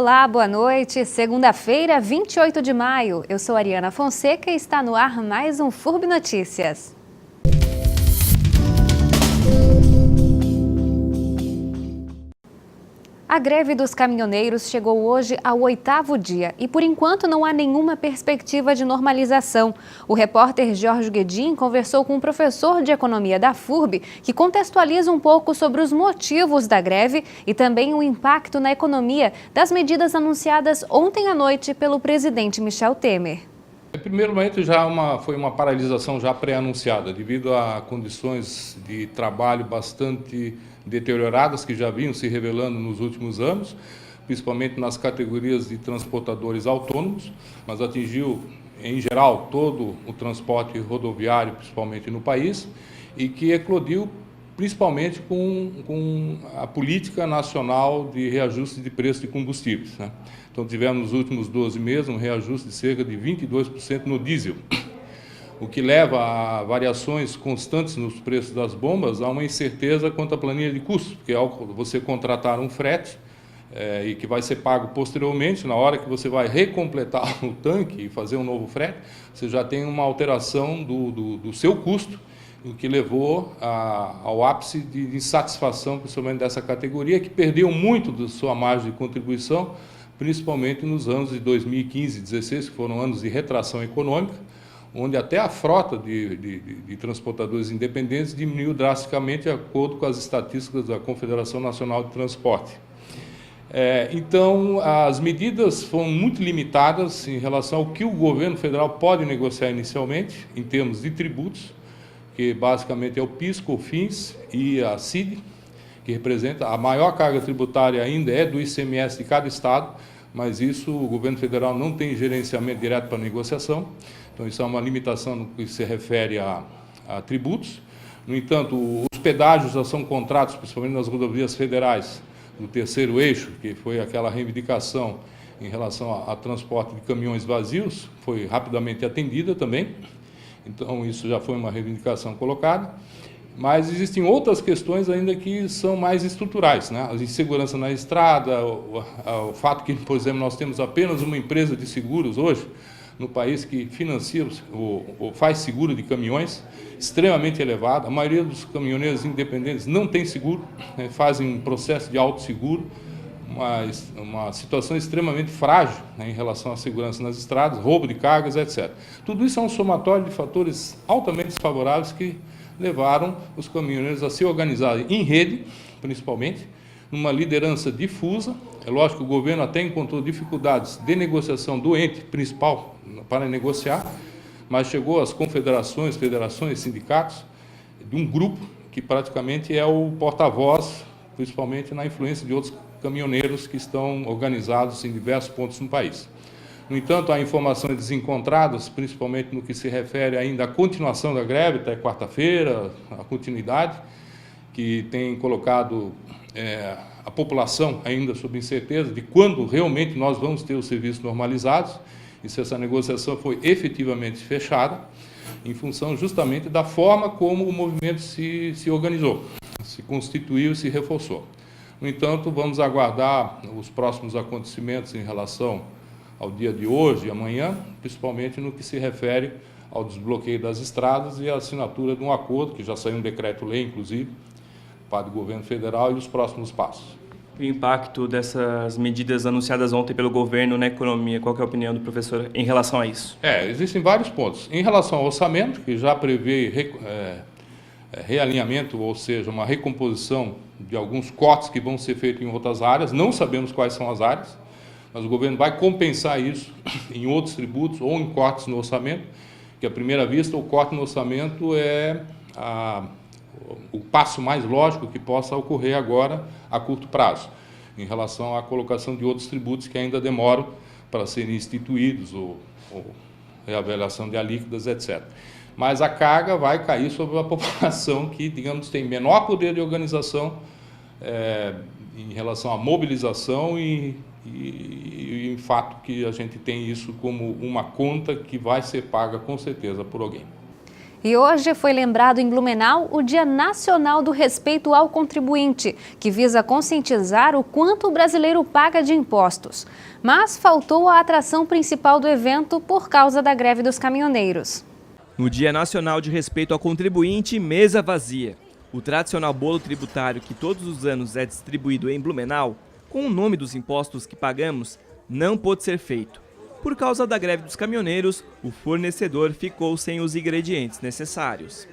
Olá, boa noite. Segunda-feira, 28 de maio. Eu sou Ariana Fonseca e está no ar mais um FURB Notícias. A greve dos caminhoneiros chegou hoje ao 8º dia e, por enquanto, não há nenhuma perspectiva de normalização. O repórter Jorge Guedin conversou com um professor de economia da FURB que contextualiza um pouco sobre os motivos da greve e também o impacto na economia das medidas anunciadas ontem à noite pelo presidente Michel Temer. Em primeiro momento, foi uma paralisação já pré-anunciada, devido a condições de trabalho bastante deterioradas que já vinham se revelando nos últimos anos, principalmente nas categorias de transportadores autônomos, mas atingiu, em geral, todo o transporte rodoviário, principalmente no país, e que eclodiu principalmente com a política nacional de reajuste de preço de combustíveis, né? Então, tivemos nos últimos 12 meses um reajuste de cerca de 22% no diesel, o que leva a variações constantes nos preços das bombas, a uma incerteza quanto à planilha de custos, porque ao você contratar um frete, e que vai ser pago posteriormente, na hora que você vai recompletar o tanque e fazer um novo frete, você já tem uma alteração do seu custo, o que levou ao ápice de insatisfação, principalmente dessa categoria, que perdeu muito da sua margem de contribuição, principalmente nos anos de 2015 e 2016, que foram anos de retração econômica, onde até a frota de transportadores independentes diminuiu drasticamente, de acordo com as estatísticas da Confederação Nacional de Transporte. Então, as medidas foram muito limitadas em relação ao que o governo federal pode negociar inicialmente, em termos de tributos, que basicamente é o PIS, COFINS e a CID, que representa a maior carga tributária ainda é do ICMS de cada estado, mas isso o governo federal não tem gerenciamento direto para negociação, então isso é uma limitação no que se refere a tributos. No entanto, os pedágios já são contratos, principalmente nas rodovias federais, do terceiro eixo, que foi aquela reivindicação em relação a transporte de caminhões vazios, foi rapidamente atendida também. Então, isso já foi uma reivindicação colocada, mas existem outras questões ainda que são mais estruturais, né? A insegurança na estrada, o fato que, por exemplo, nós temos apenas uma empresa de seguros hoje no país que financia ou faz seguro de caminhões, extremamente elevado. A maioria dos caminhoneiros independentes não tem seguro, né? Fazem um processo de autosseguro, uma situação extremamente frágil, né, em relação à segurança nas estradas, roubo de cargas, etc. Tudo isso é um somatório de fatores altamente desfavoráveis que levaram os caminhoneiros a se organizarem em rede, principalmente, numa liderança difusa. É lógico que o governo até encontrou dificuldades de negociação do ente principal para negociar, mas chegou às confederações, federações, sindicatos, de um grupo que praticamente é o porta-voz, principalmente na influência de outros caminhoneiros que estão organizados em diversos pontos no país. No entanto, há informações desencontradas, principalmente no que se refere ainda à continuação da greve até quarta-feira, a continuidade, que tem colocado a população ainda sob incerteza de quando realmente nós vamos ter os serviços normalizados e se essa negociação foi efetivamente fechada, em função justamente da forma como o movimento se organizou, se constituiu e se reforçou. No entanto, vamos aguardar os próximos acontecimentos em relação ao dia de hoje e amanhã, principalmente no que se refere ao desbloqueio das estradas e a assinatura de um acordo, que já saiu um decreto-lei, inclusive, para o governo federal, e os próximos passos. O impacto dessas medidas anunciadas ontem pelo governo na economia, qual que é a opinião do professor em relação a isso? Existem vários pontos. Em relação ao orçamento, que já prevê realinhamento, ou seja, uma recomposição de alguns cortes que vão ser feitos em outras áreas, não sabemos quais são as áreas, mas o governo vai compensar isso em outros tributos ou em cortes no orçamento, que à primeira vista o corte no orçamento é o passo mais lógico que possa ocorrer agora a curto prazo, em relação à colocação de outros tributos que ainda demoram para serem instituídos, ou reavaliação de alíquotas, etc. Mas a carga vai cair sobre a população que, digamos, tem menor poder de organização em relação à mobilização e em fato que a gente tem isso como uma conta que vai ser paga com certeza por alguém. E hoje foi lembrado em Blumenau o Dia Nacional do Respeito ao Contribuinte, que visa conscientizar o quanto o brasileiro paga de impostos. Mas faltou a atração principal do evento por causa da greve dos caminhoneiros. No Dia Nacional de Respeito ao Contribuinte, mesa vazia. O tradicional bolo tributário que todos os anos é distribuído em Blumenau, com o nome dos impostos que pagamos, não pôde ser feito. Por causa da greve dos caminhoneiros, o fornecedor ficou sem os ingredientes necessários.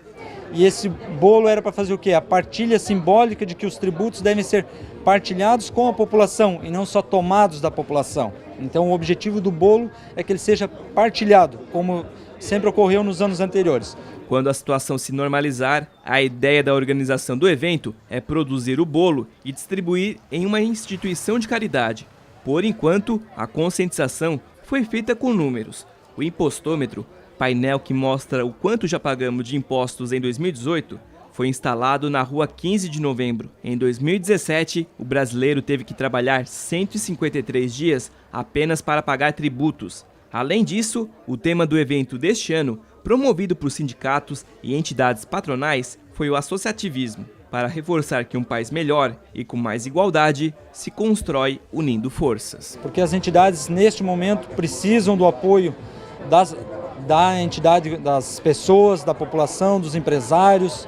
E esse bolo era para fazer o quê? A partilha simbólica de que os tributos devem ser partilhados com a população e não só tomados da população. Então o objetivo do bolo é que ele seja partilhado, como sempre ocorreu nos anos anteriores. Quando a situação se normalizar, a ideia da organização do evento é produzir o bolo e distribuir em uma instituição de caridade. Por enquanto, a conscientização foi feita com números. O impostômetro, painel que mostra o quanto já pagamos de impostos em 2018, foi instalado na rua 15 de novembro. Em 2017, o brasileiro teve que trabalhar 153 dias apenas para pagar tributos. Além disso, o tema do evento deste ano, promovido por sindicatos e entidades patronais, foi o associativismo, para reforçar que um país melhor e com mais igualdade se constrói unindo forças. Porque as entidades, neste momento, precisam do apoio da entidade, das pessoas, da população, dos empresários,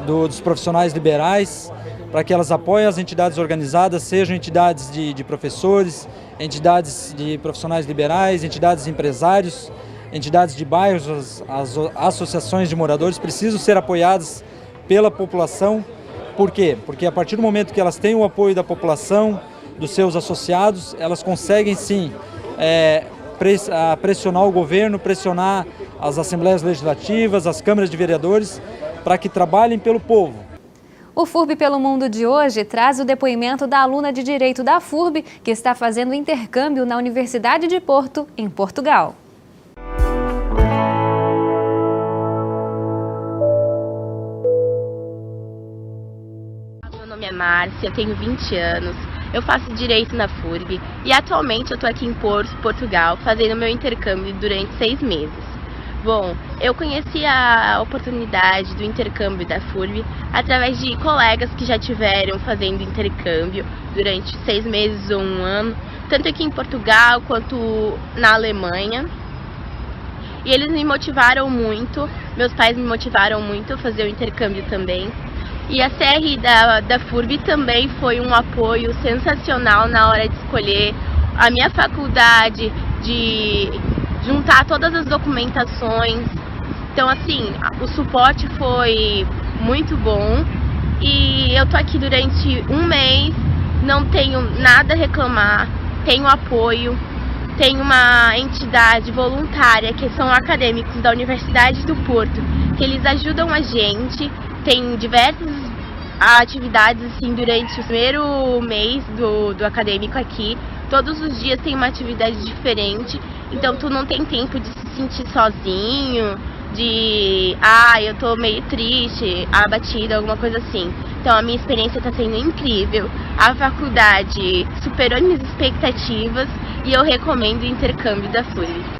dos profissionais liberais, para que elas apoiem as entidades organizadas, sejam entidades de professores, entidades de profissionais liberais, entidades de empresários, entidades de bairros, as associações de moradores precisam ser apoiadas pela população. Por quê? Porque a partir do momento que elas têm o apoio da população, dos seus associados, elas conseguem sim pressionar o governo, pressionar as assembleias legislativas, as câmaras de vereadores, para que trabalhem pelo povo. O FURB pelo Mundo de hoje traz o depoimento da aluna de Direito da FURB, que está fazendo intercâmbio na Universidade de Porto, em Portugal. Meu nome é Márcia, eu tenho 20 anos, eu faço Direito na FURB e atualmente eu estou aqui em Porto, Portugal, fazendo meu intercâmbio durante 6 meses. Bom, eu conheci a oportunidade do intercâmbio da FURB através de colegas que já tiveram fazendo intercâmbio durante 6 meses ou 1 ano, tanto aqui em Portugal quanto na Alemanha. E eles me motivaram muito, meus pais me motivaram muito a fazer o intercâmbio também. E a CR da FURB também foi um apoio sensacional na hora de escolher a minha faculdade, de juntar todas as documentações. Então, assim, o suporte foi muito bom e eu tô aqui durante 1 mês, não tenho nada a reclamar, tenho apoio, tenho uma entidade voluntária que são acadêmicos da Universidade do Porto, que eles ajudam a gente. Tem diversas atividades assim, durante o primeiro mês do acadêmico aqui. Todos os dias tem uma atividade diferente, então tu não tem tempo de se sentir sozinho, de eu tô meio triste, abatida, alguma coisa assim. Então a minha experiência está sendo incrível, a faculdade superou minhas expectativas e eu recomendo o intercâmbio da FURB.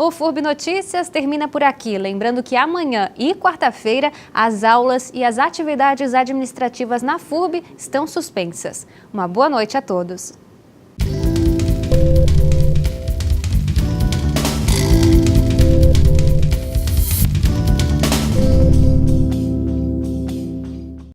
O FURB Notícias termina por aqui. Lembrando que amanhã e quarta-feira as aulas e as atividades administrativas na FURB estão suspensas. Uma boa noite a todos.